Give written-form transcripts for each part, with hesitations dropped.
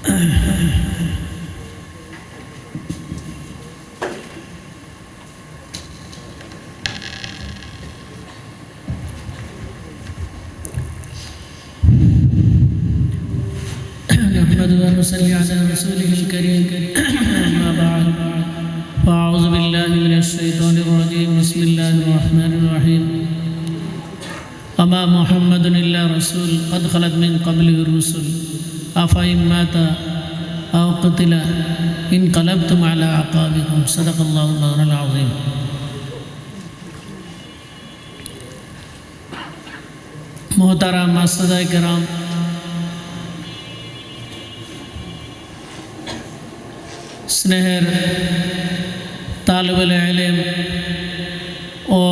نحمده ونصلي على رسوله الكريم أما بعد فأعوذ بالله من الشيطان الرجيم بسم الله الرحمن الرحيم وما محمد إلا رسول قد خلت من قبله الرسل أفإن مات أو قتل انقلبتم على أعقابكم صدق الله المولى العظيم मोहतरम मास्टराए किराम स्नेहर तालिबुल इल्म ও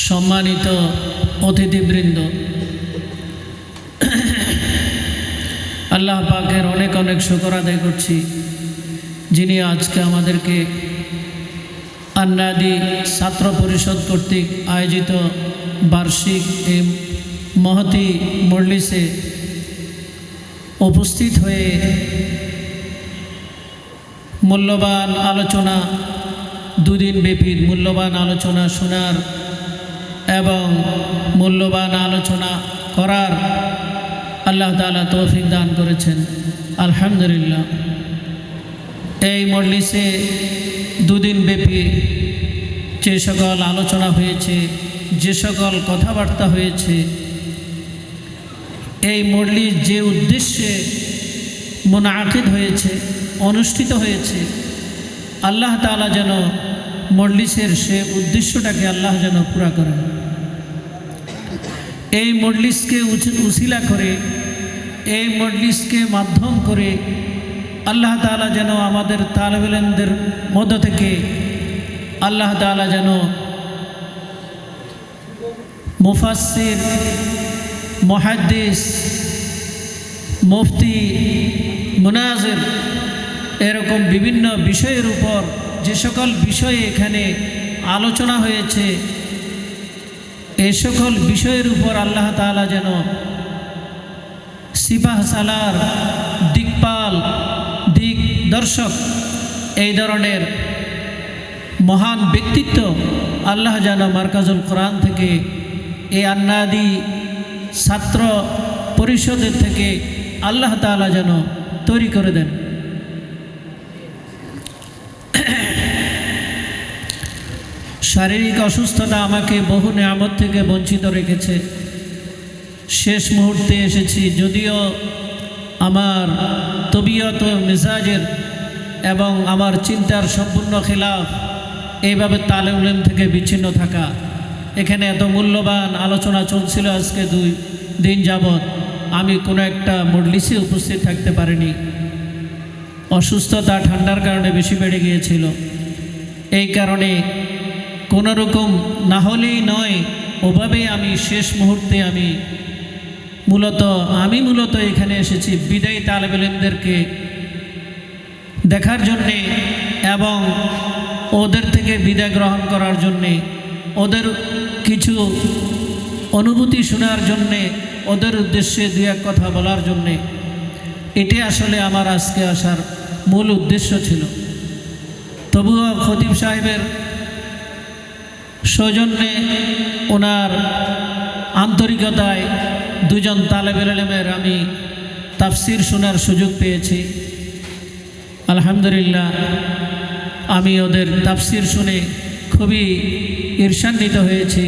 সম্মানিত অতিথিবৃন্দ, আল্লাহ পাকের অনেক অনেক শুকর আদায় করছি যিনি আজকে আমাদেরকে আন্নাদি ছাত্র পরিষদ কর্তৃক আয়োজিত বার্ষিক এই মহতি মজলিসে উপস্থিত হয়ে মূল্যবান আলোচনা, দুদিন ব্যাপী মূল্যবান আলোচনা শোনার এবং মূল্যবান আলোচনা করার আল্লাহ তাআলা তৌফিক দান করেছেন। আলহামদুলিল্লাহ। এই মজলিসে দুদিন ব্যাপী যে সকল আলোচনা হয়েছে, যে সকল কথাবার্তা হয়েছে, এই মজলিস যে উদ্দেশ্যে মুনাআকিদ হয়েছে, অনুষ্ঠিত হয়েছে, আল্লাহ তাআলা যেন মজলিসের সে উদ্দেশ্যটাকে আল্লাহ যেন পুরা করেন। এই মজলিসকে উসিলা করে, এই মজলিসকে মাধ্যম করে আল্লাহ তাআলা যেন আমাদের তালিবুল ইলমদের মধ্য থেকে আল্লাহ তাআলা যেন মুফাসসির, মুহাদ্দিস, মুফতি, মুনাজির এরকম বিভিন্ন বিষয়ের উপর যে সকল বিষয়ে এখানে আলোচনা হয়েছে, এই সকল বিষয়ের উপর আল্লাহ তাআলা যেন সিপাহ সালার, দিকপাল, দিক দর্শক এই ধরনের মহান ব্যক্তিত্ব আল্লাহ যেন মার্কাজুল কোরআন থেকে, এই আন্নাদি ছাত্র পরিষদের থেকে আল্লাহ তাআলা যেন তৈরি করে দেন। শারীরিক অসুস্থতা আমাকে বহু নিয়ামত থেকে বঞ্চিত রেখেছে। শেষ মুহূর্তে এসেছি, যদিও আমার তবিয়ত ও মেজাজের এবং আমার চিন্তার সম্পূর্ণ খিলাফ এইভাবে তালিবুল ইলম থেকে বিচ্ছিন্ন থাকা। এখানে এত মূল্যবান আলোচনা চলছিল আজকে 2 দিন যাবৎ, আমি কোনো একটা মজলিসে উপস্থিত থাকতে পারিনি। অসুস্থতা ঠান্ডার কারণে বেশি বেড়ে গিয়েছিল। এই কারণে কোনো রকম না হলেই নয়, ওভাবেই আমি শেষ মুহূর্তে আমি মূলত এখানে এসেছি বিদায়ী তালিবুল ইলমদেরকে দেখার জন্যে এবং ওদের থেকে বিদায় গ্রহণ করার জন্যে, ওদের কিছু অনুভূতি শোনার জন্যে, ওদের উদ্দেশ্যে 2-1 কথা বলার জন্যে। এটি আসলে আমার আজকে আসার মূল উদ্দেশ্য ছিল। তবুও খতিব সাহেবের সৌজন্যে, ওনার আন্তরিকতায় 2 জন তালিবুল ইলমের আমি তাফসির শোনার সুযোগ পেয়েছি। আলহামদুলিল্লাহ, আমি ওদের তাফসির শুনে খুবই ঈর্ষান্বিত হয়েছি,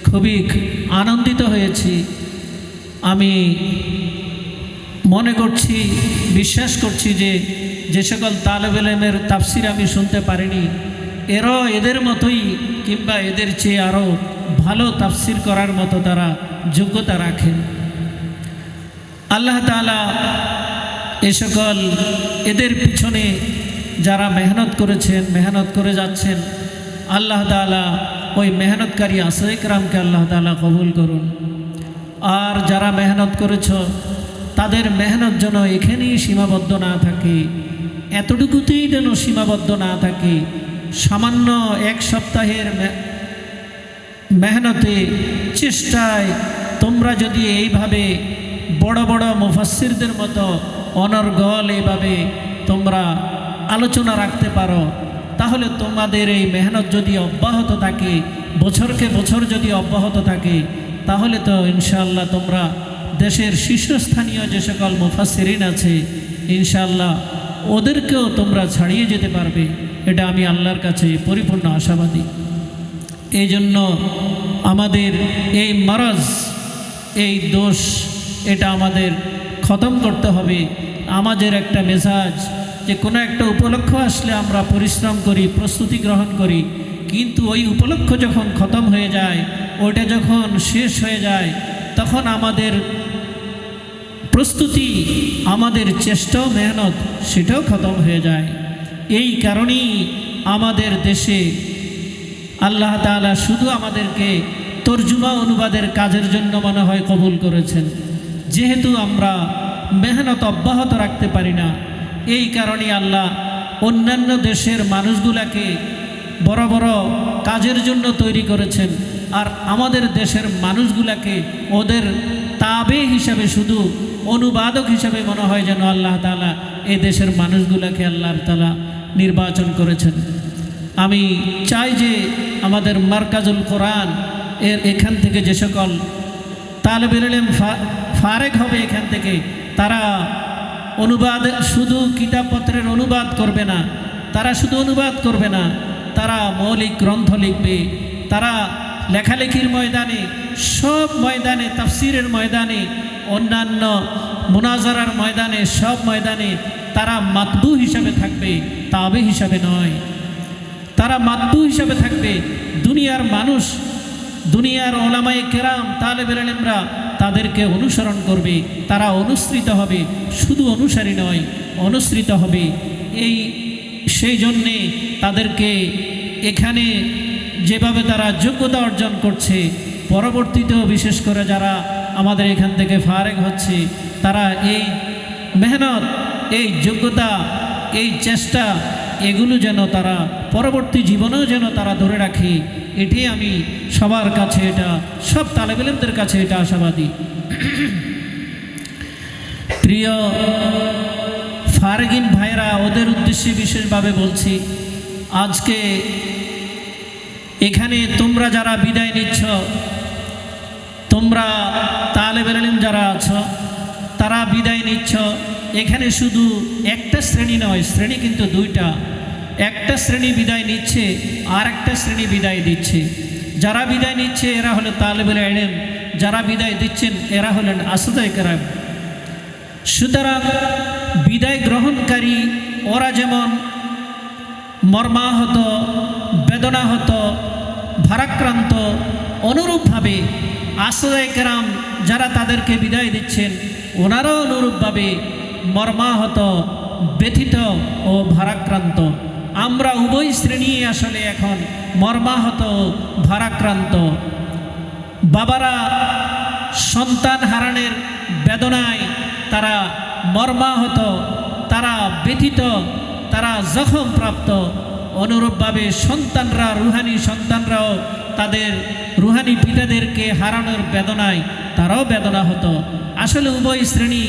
খুবই আনন্দিত হয়েছি। আমি মনে করছি, বিশ্বাস করছি যে সকল তালিবুল ইলমের তাফসির আমি শুনতে পারিনি, এরাও এদের মতোই কিংবা এদের চেয়ে আরও ভালো তাফসির করার মতো তারা যোগ্যতা রাখেন। আল্লাহ তাআলা এ সকল এদের পিছনে যারা মেহনত করেছেন, মেহনত করে যাচ্ছেন, আল্লাহ তাআলা ওই মেহনতকারী আশায়ে কেরামকে আল্লাহ তাআলা কবুল করুন। আর যারা মেহনত করেছ তাদের মেহনত যেন এখানেই সীমাবদ্ধ না থাকে, এতটুকুতেই যেন সীমাবদ্ধ না থাকে। সামান্য 1 সপ্তাহের মেহনতে, চেষ্টায় তোমরা যদি এইভাবে বড় বড় মুফাসসিরদের মতো অনর্গল এভাবে তোমরা আলোচনা রাখতে পারো, তাহলে তোমাদের এই মেহনত যদি অব্যাহত থাকে, বছরকে বছর যদি অব্যাহত থাকে, তাহলে তো ইনশাআল্লাহ তোমরা দেশের শীর্ষস্থানীয় যে সকল মুফাসসিরিন আছে ইনশাআল্লাহ ওদেরকেও তোমরা ছাড়িয়ে যেতে পারবে। এটা আমি আল্লাহর কাছে পরিপূর্ণ আশাবাদী। এই জন্য আমাদের এই মারাজ, এই দোষ, এটা আমাদের খতম করতে হবে। আমাদের একটা মেজাজ যে কোনো একটা উপলক্ষ আসলে আমরা পরিশ্রম করি, প্রস্তুতি গ্রহণ করি, কিন্তু ওই উপলক্ষ যখন খতম হয়ে যায়, ওটা যখন শেষ হয়ে যায়, তখন আমাদের প্রস্তুতি, আমাদের চেষ্টা, মেহনত সেটাও খতম হয়ে যায়। এই কারণেই আমাদের দেশে আল্লাহ তাআলা শুধু আমাদেরকে তরজুমা অনুবাদের কাজের জন্য মনে হয় কবুল করেছেন, যেহেতু আমরা মেহনত অব্যাহত রাখতে পারি না। এই কারণে আল্লাহ অন্যান্য দেশের মানুষগুলাকে বড় বড় কাজের জন্য তৈরি করেছেন, আর আমাদের দেশের মানুষগুলাকে ওদের তাবে হিসাবে, শুধু অনুবাদক হিসাবে মনে হয় যেন আল্লাহ তাআলা এই দেশের মানুষগুলাকে আল্লাহ তাআলা নির্বাচন করেছেন। আমি চাই যে আমাদের মারকাজুল কোরআন এখান থেকে যে সকল তালেবে ইলম ফারেক হবে এখান থেকে, তারা অনুবাদ, শুধু কিতাবপত্রের অনুবাদ করবে না, তারা শুধু অনুবাদ করবে না, তারা মৌলিক গ্রন্থ লিখবে। তারা লেখালেখির ময়দানে, সব ময়দানে, তাফসিরের ময়দানে, অন্যান্য মুনাজারার ময়দানে, সব ময়দানে তারা মাতবু হিসাবে থাকবে, তাবে হিসাবে নয়। তারা মাতবু হিসাবে থাকবে। দুনিয়ার মানুষ, দুনিয়ার ওলামায়ে কেরাম, তালেবে ইলমরা তাদেরকে অনুসরণ করবে, তারা অনুসৃত হবে, শুধু অনুসারী নয়, অনুসৃত হবে। সেই জন্যে তাদেরকে এখানে যেভাবে তারা যোগ্যতা অর্জন করছে, পরবর্তীতেও বিশেষ করে যারা আমাদের এখান থেকে ফারেক হচ্ছে, তারা এই মেহনত, এই যোগ্যতা, এই চেষ্টা, এগুলো যেন তারা পরবর্তী জীবনেও যেন তারা ধরে রাখে, এটি আমি সবার কাছে, এটা সব তালেবে ইলমদের কাছে এটা আশাবাদী। প্রিয় ফারেগিন ভাইরা, ওদের উদ্দেশ্যে বিশেষভাবে বলছি, আজকে এখানে তোমরা যারা বিদায় নিচ্ছ, তোমরা তালেবে ইলম যারা আছো, তারা বিদায় নিচ্ছ, এখানে শুধু একটা শ্রেণী নয়, শ্রেণী কিন্তু দুইটা। একটা শ্রেণী বিদায় নিচ্ছে, আর একটা শ্রেণী বিদায় দিচ্ছে। যারা বিদায় নিচ্ছে এরা হলো তালেবে ইলম, যারা বিদায় দিচ্ছেন এরা হলেন আসদায়ে কেরাম। সুতরাং বিদায় গ্রহণকারী ওরা যেমন মর্মাহত, বেদনাহত, ভারাক্রান্ত, অনুরূপভাবে আসদায়ে কেরাম যারা তাদেরকে বিদায় দিচ্ছেন ওনারাও অনুরূপভাবে মর্মাহত, ব্যথিত ও ভারাক্রান্ত। আমরা উভয় শ্রেণী আসলে এখন মর্মাহত, ভারাক্রান্ত। বাবারা সন্তান হারানোর বেদনায় তারা মর্মাহত, তারা ব্যথিত, তারা জখম প্রাপ্ত। অনুরূপভাবে সন্তানরা, রুহানি সন্তানরাও তাদের রুহানি পিতাদেরকে হারানোর বেদনায় তারাও বেদনা হতো। আসলে উভয় শ্রেণী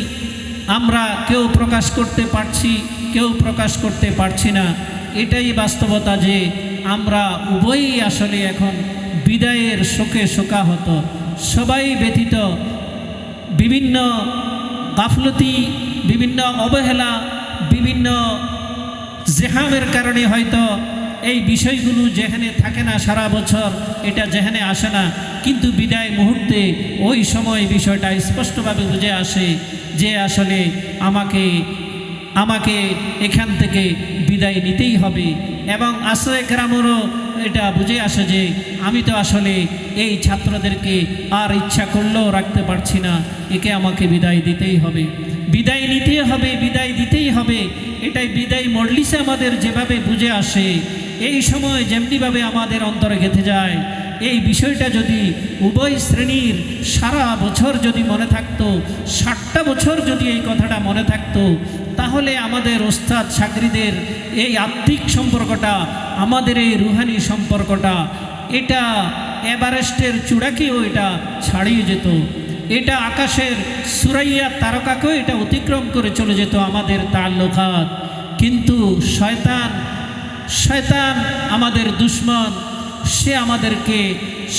আমরা কেউ প্রকাশ করতে পারছি, কেউ প্রকাশ করতে পারছি না। এটাই বাস্তবতা যে আমরা উভয়ই আসলে এখন বিদায়ের শোকে শোকাহত, সবাই ব্যথিত। বিভিন্ন গাফলতি, বিভিন্ন অবহেলা, বিভিন্ন জেহামের কারণে হয়তো এই বিষয়গুলো যেখানে থাকে না সারা বছর, এটা যেখানে আসে না, কিন্তু বিদায় মুহূর্তে ওই সময় বিষয়টা স্পষ্টভাবে বুঝে আসে যে আসলে আমাকে এখান থেকে বিদায় নিতেই হবে। এবং আসদায়ে কেরামেরও এটা বুঝে আসে যে আমি তো আসলে এই ছাত্রদেরকে আর ইচ্ছা করলেও রাখতে পারছি না, একে আমাকে বিদায় দিতেই হবে, বিদায় নিতেই হবে, বিদায় দিতেই হবে। এটাই বিদায় মজলিসে আমাদের যেভাবে বুঝে আসে, এই সময় যেমনিভাবে আমাদের অন্তরে গেঁথে যায়, এই বিষয়টা যদি উভয় শ্রেণীর সারা বছর যদি মনে থাকতো, 60টা বছর যদি এই কথাটা মনে থাকতো, তাহলে আমাদের ওস্তাদ ছাত্রীদের এই আত্মিক সম্পর্কটা, আমাদের এই রুহানি সম্পর্কটা, এটা এভারেস্টের চূড়াকেও এটা ছাড়িয়ে যেত। এটা আকাশের সুরাইয়া তারকাকেও এটা অতিক্রম করে চলে যেত আমাদের তাল্লুকাত। কিন্তু শয়তান আমাদের দুশ্মন, সে আমাদেরকে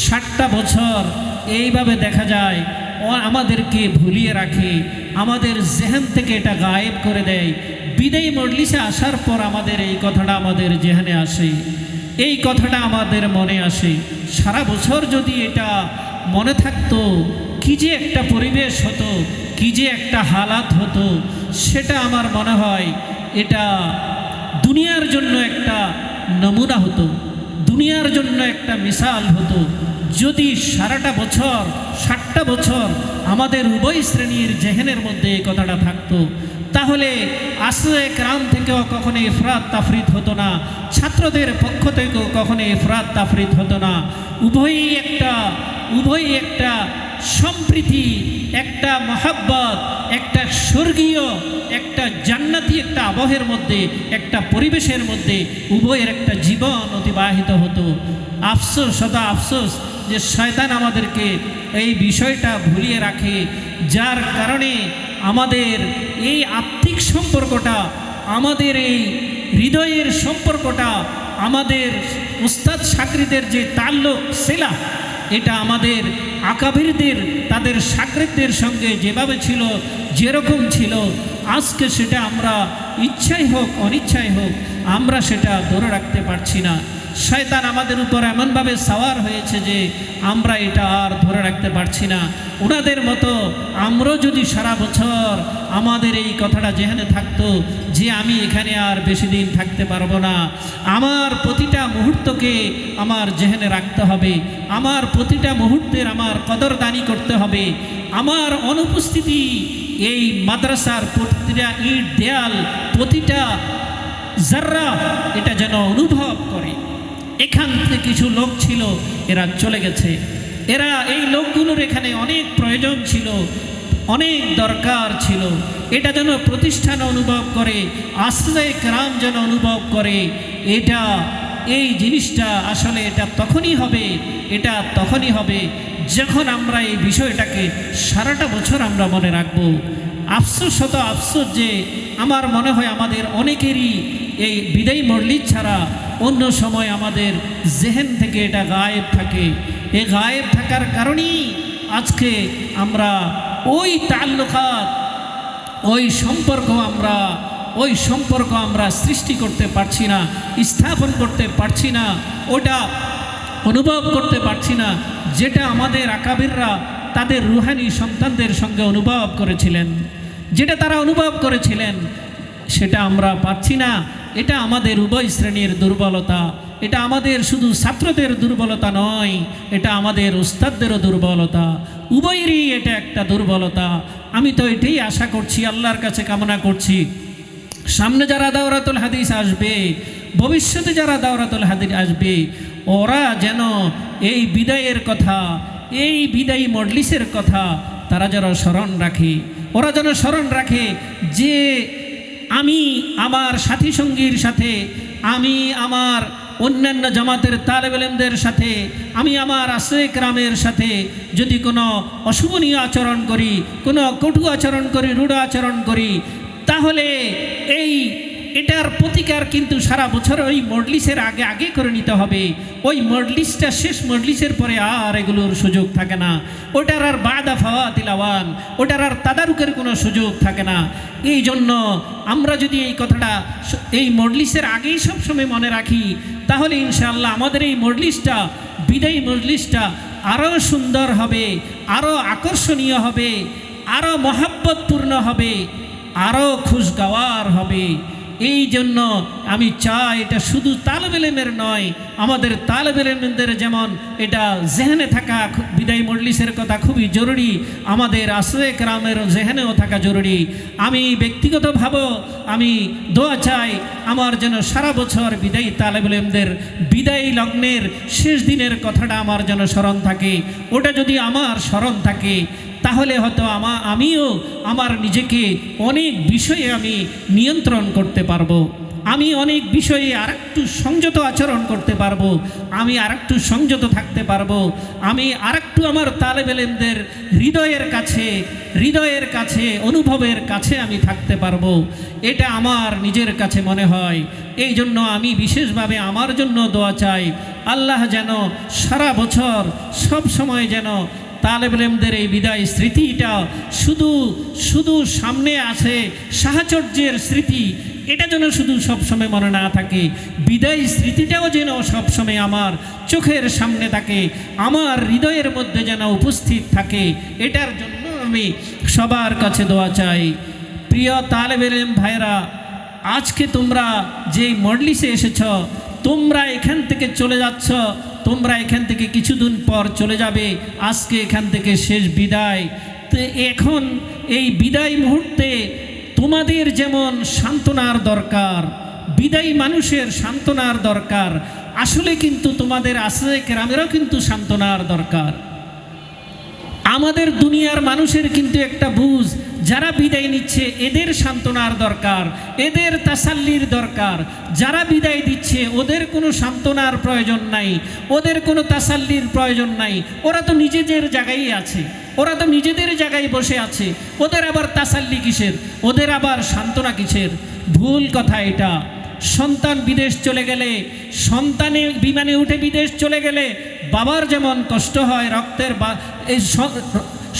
60টা বছর এইভাবে দেখা যায় ও আমাদেরকে ভুলিয়ে রাখে, আমাদের জেহেন থেকে এটা গায়েব করে দেয়। বিদায়ী মজলিসে আসার পর আমাদের এই কথাটা আমাদের জেহেনে আসে, এই কথাটা আমাদের মনে আসে। সারা বছর যদি এটা মনে থাকতো, কি যে একটা পরিবেশ হতো, কি যে একটা হালাত হতো, সেটা আমার মনে হয় এটা দুনিয়ার জন্য একটা নমুনা হতো, দুনিয়ার জন্য একটা মিসাল হতো। যদি সারাটা বছর 60টা বছর আমাদের উভয় শ্রেণীর জেহেনের মধ্যে এই কথাটা থাকতো, তাহলে আশ্রয় ক্রাম থেকেও কখনো ইফরাত তাফরিত হতো না, ছাত্রদের পক্ষ থেকেও কখনো ইফরাত তাফরিত হতো না। উভয়ই একটা সম্প্রীতি, একটা মহাব্বত, একটা স্বর্গীয়, একটা জান্নাতি একটা আবহের মধ্যে, একটা পরিবেশের মধ্যে উভয়ের একটা জীবন অতিবাহিত হতো। আফসোস, সদা আফসোস যে শয়তান আমাদেরকে এই বিষয়টা ভুলিয়ে রাখে, যার কারণে আমাদের এই আত্মিক সম্পর্কটা, আমাদের এই হৃদয়ের সম্পর্কটা, আমাদের উস্তাদ শাকরিদের যে তাল্লুক সিলা, এটা আমাদের আকাবিরদের তাদের শাকরিদদের সঙ্গে যেভাবে ছিল, যেরকম ছিল, আজকে সেটা আমরা ইচ্ছাই হোক অনিচ্ছাই হোক আমরা সেটা ধরে রাখতে পারছি না। শয়তান আমাদের উপর এমনভাবে সাওয়ার হয়েছে যে আমরা এটা আর ধরে রাখতে পারছি না। ওনাদের মতো আমরাও যদি সারা বছর আমাদের এই কথাটা যেখানে থাকতো যে আমি এখানে আর বেশি দিন থাকতে পারবো না, আমার প্রতিটা মুহূর্তকে আমার জেহেনে রাখতে হবে, আমার প্রতিটা মুহূর্তের আমার কদরদানি করতে হবে, আমার অনুপস্থিতি এই মাদ্রাসার প্রতিটা ইট দেয়াল, প্রতিটা জাররা এটা যেন অনুভব করে। এখান থেকে কিছু লোক ছিল, এরা চলে গেছে, এই লোকগুলোর এখানে অনেক প্রয়োজন ছিল, অনেক দরকার ছিল। এটা যেন প্রতিষ্ঠান অনুভব করে, আশ্রয় কেরাম যেন অনুভব করে। এই জিনিসটা আসলে এটা তখনই হবে যখন আমরা এই বিষয়টাকে সারাটা বছর আমরা মনে রাখবো। আফসোস, শত আফসোস যে আমার মনে হয় আমাদের অনেকেরই এই বিদায়ী মজলিস ছাড়া অন্য সময় আমাদের জেহেন থেকে এটা গায়েব থাকে। এই গায়েব থাকার কারণেই আজকে আমরা ওই তাল্লুকাত, ওই সম্পর্ক আমরা সৃষ্টি করতে পারছি না, স্থাপন করতে পারছি না, ওটা অনুভব করতে পারছি না, যেটা আমাদের আকাবিররা তাদের রুহানি সন্তানদের সঙ্গে অনুভব করেছিলেন, যেটা তারা অনুভব করেছিলেন, সেটা আমরা পাচ্ছি না। এটা আমাদের উভয় শ্রেণীর দুর্বলতা, এটা আমাদের শুধু ছাত্রদের দুর্বলতা নয়, এটা আমাদের উস্তাদদেরও দুর্বলতা, উভয়েরই এটা একটা দুর্বলতা। আমি তো এটাই আশা করছি, আল্লাহর কাছে কামনা করছি, সামনে যারা দাওরাতুল হাদিস আসবে, ভবিষ্যতে যারা দাওরাতুল হাদিস আসবে, ওরা যেন এই বিদায়ের কথা, এই বিদায়ী মজলিসের কথা তারা যেন স্মরণ রাখে, ওরা যেন স্মরণ রাখে যে আমি আমার সাথী সঙ্গীর সাথে, আমি আমার অন্যান্য জামাতের তালেব ইলমদের সাথে, আমি আমার আশ্রয় কেরামের সাথে যদি কোনো অশুভনীয় আচরণ করি, কোনো কটু আচরণ করি, রূঢ় আচরণ করি, তাহলে এটার প্রতিকার কিন্তু সারা বছর ওই মজলিসের আগে করে নিতে হবে। ওই মজলিসটা শেষ মজলিসের পরে আর এগুলোর সুযোগ থাকে না, ওটার আর বাদা ফাওয়াতিল আওয়ান, ওটার আর তাদারুকের কোনো সুযোগ থাকে না। এই জন্য আমরা যদি এই কথাটা এই মজলিসের আগেই সবসময় মনে রাখি, তাহলে ইনশাআল্লাহ আমাদের এই মজলিসটা, বিদায়ী মজলিসটা আরও সুন্দর হবে, আরও আকর্ষণীয় হবে, আরও মহাব্বতপূর্ণ হবে, আরও খুশগাওয়ার হবে। এই জন্য আমি চাই এটা শুধু তালেব ইলমের নয়, আমাদের তালেব ইলমদের যেমন এটা জেহেনে থাকা, বিদায়ী মজলিসের কথা খুবই জরুরি, আমাদের আশ্রয় কেরামের জেহেনেও থাকা জরুরি। আমি ব্যক্তিগতভাবে আমি দোয়া চাই আমার যেন সারা বছর বিদায়ী তালেব ইলমদের বিদায়ী লগ্নের শেষ দিনের কথাটা আমার যেন স্মরণ থাকে। ওটা যদি আমার স্মরণ থাকে তাহলে হয়তো আমিও আমার নিজেকে অনেক বিষয়ে আমি নিয়ন্ত্রণ করতে পারবো। আমি অনেক বিষয়ে আরেকটু সংযত আচরণ করতে পারবো, আমি আরেকটু সংযত থাকতে পারবো, আমি আরেকটু আমার তালেব ইলমদের হৃদয়ের কাছে অনুভবের কাছে আমি থাকতে পারবো। এটা আমার নিজের কাছে মনে হয়। এই জন্য আমি বিশেষভাবে আমার জন্য দোয়া চাই, আল্লাহ যেন সারা বছর সব সময় যেন তালেব ইলমদের এই বিদায় স্মৃতিটা শুধু সামনে আসে সাহচর্যের স্মৃতি, এটা যেন শুধু সবসময় মনে না থাকে, বিদায় স্মৃতিটাও যেন সবসময় আমার চোখের সামনে থাকে, আমার হৃদয়ের মধ্যে যেন উপস্থিত থাকে। এটার জন্য আমি সবার কাছে দোয়া চাই। প্রিয় তালেব ইলম ভাইরা, আজকে তোমরা যেই মজলিসে এসেছ, তোমরা এখান থেকে চলে যাচ্ছ, তোমরা এখান থেকে কিছুদিন পর চলে যাবে। আজকে এখান থেকে শেষ বিদায়। তো এখন এই বিদায় মুহূর্তে তোমাদের যেমন সান্ত্বনার দরকার, বিদায়ী মানুষের সান্ত্বনার দরকার, আসলে কিন্তু তোমাদের আশরায়ে কেরামেরও কিন্তু সান্ত্বনার দরকার। আমাদের দুনিয়ার মানুষের কিন্তু একটা বুঝ, যারা বিদায় নিচ্ছে এদের সান্ত্বনার দরকার, এদের তাসাল্লির দরকার। যারা বিদায় দিচ্ছে ওদের কোনো সান্ত্বনার প্রয়োজন নাই, ওদের কোনো তাসাল্লির প্রয়োজন নাই। ওরা তো নিজেদের জায়গায় আছে, ওরা তো নিজেদের জায়গায় বসে আছে, ওদের আবার তাসাল্লি কিসের, ওদের আবার সান্ত্বনা কিসের? ভুল কথা এটা। সন্তান বিদেশ চলে গেলে, সন্তানে বিমানে উঠে বিদেশ চলে গেলে বাবার যেমন কষ্ট হয়, এই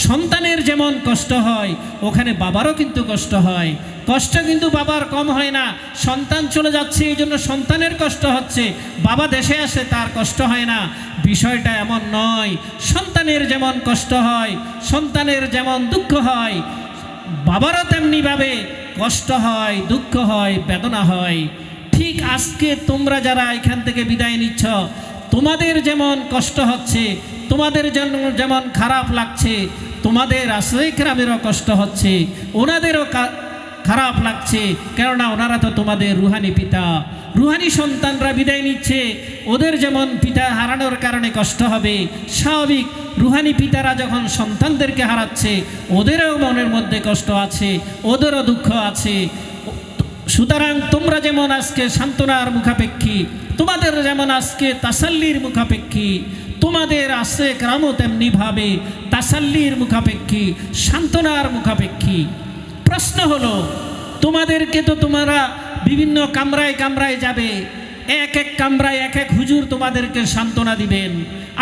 সন্তানের যেমন কষ্ট হয়, ওখানে বাবারও কিন্তু কষ্ট হয়। কষ্ট কিন্তু বাবার কম হয় না। সন্তান চলে যাচ্ছে এই জন্য সন্তানের কষ্ট হচ্ছে, বাবা দেশে আসে তার কষ্ট হয় না। বিষয়টা এমন নয়। সন্তানের যেমন কষ্ট হয়, সন্তানের যেমন দুঃখ হয়, বাবারও তেমনিভাবে কষ্ট হয়, দুঃখ হয়, বেদনা হয়। ঠিক আজকে তোমরা যারা এখান থেকে বিদায় নিচ্ছ, তোমাদের যেমন কষ্ট হচ্ছে, তোমাদের জন্য যেমন খারাপ লাগছে, তোমাদের আশরায়ে কেরামেরও কষ্ট হচ্ছে, ওনাদেরও খারাপ লাগছে। কেননা ওনারা তো তোমাদের রুহানি পিতা, রুহানি সন্তানরা বিদায় নিচ্ছে, ওদের যেমন পিতা হারানোর কারণে কষ্ট হবে, স্বাভাবিক রুহানি পিতারা যখন সন্তানদেরকে হারাচ্ছে ওদেরও মনের মধ্যে কষ্ট আছে, ওদেরও দুঃখ আছে। সুতরাং তোমরা যেমন আজকে সান্ত্বনার মুখাপেক্ষী, তোমাদের যেমন আজকে তাসাল্লির মুখাপেক্ষী, তোমাদের আশরায়ে কেরামও তেমনিভাবে তাসাল্লির মুখাপেক্ষী, সান্ত্বনার মুখাপেক্ষী। প্রশ্ন হলো, তোমাদেরকে তো তোমরা বিভিন্ন কামরায় কামরায় যাবে, এক এক কামরায় এক এক হুজুর তোমাদেরকে সান্ত্বনা দিবেন,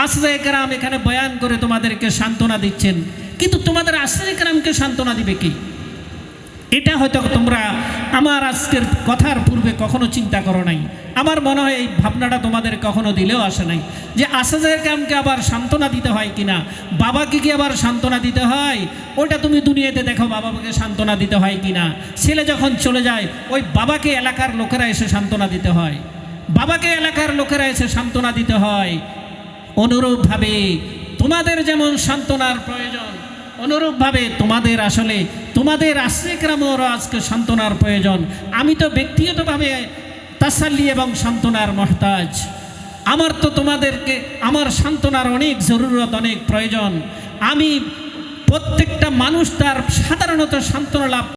আশরায়ে কেরাম এখানে বয়ান করে তোমাদেরকে সান্ত্বনা দিচ্ছেন, কিন্তু তোমাদের আশরায়ে কেরামকে সান্ত্বনা দিবে কি? এটা হয়তো তোমরা আমার আজকের কথার পূর্বে কখনো চিন্তা করো নাই। আমার মনে হয় এই ভাবনাটা তোমাদের কখনো দিলেও আসে নাই যে আশরায়ে কেরামকে আবার সান্ত্বনা দিতে হয় কিনা, বাবাকে কি আবার সান্ত্বনা দিতে হয়? ওইটা তুমি দুনিয়াতে দেখো বাবাকে সান্ত্বনা দিতে হয় কিনা। ছেলে যখন চলে যায় ওই বাবাকে এলাকার লোকেরা এসে সান্ত্বনা দিতে হয়, বাবাকে এলাকার লোকেরা এসে সান্ত্বনা দিতে হয়। অনুরূপভাবে তোমাদের যেমন সান্ত্বনার প্রয়োজন, অনুরূপভাবে তোমাদের আসলে তোমাদের আশরায়ে কেরামেরও আজকে সান্ত্বনার প্রয়োজন। আমি তো ব্যক্তিগতভাবে তাসাল্লি এবং সান্ত্বনার মহতাজ। আমার তো তোমাদেরকে আমার সান্ত্বনার অনেক জরুরত, অনেক প্রয়োজন। আমি প্রত্যেকটা মানুষ তার সাধারণত সান্ত্বনা লাভ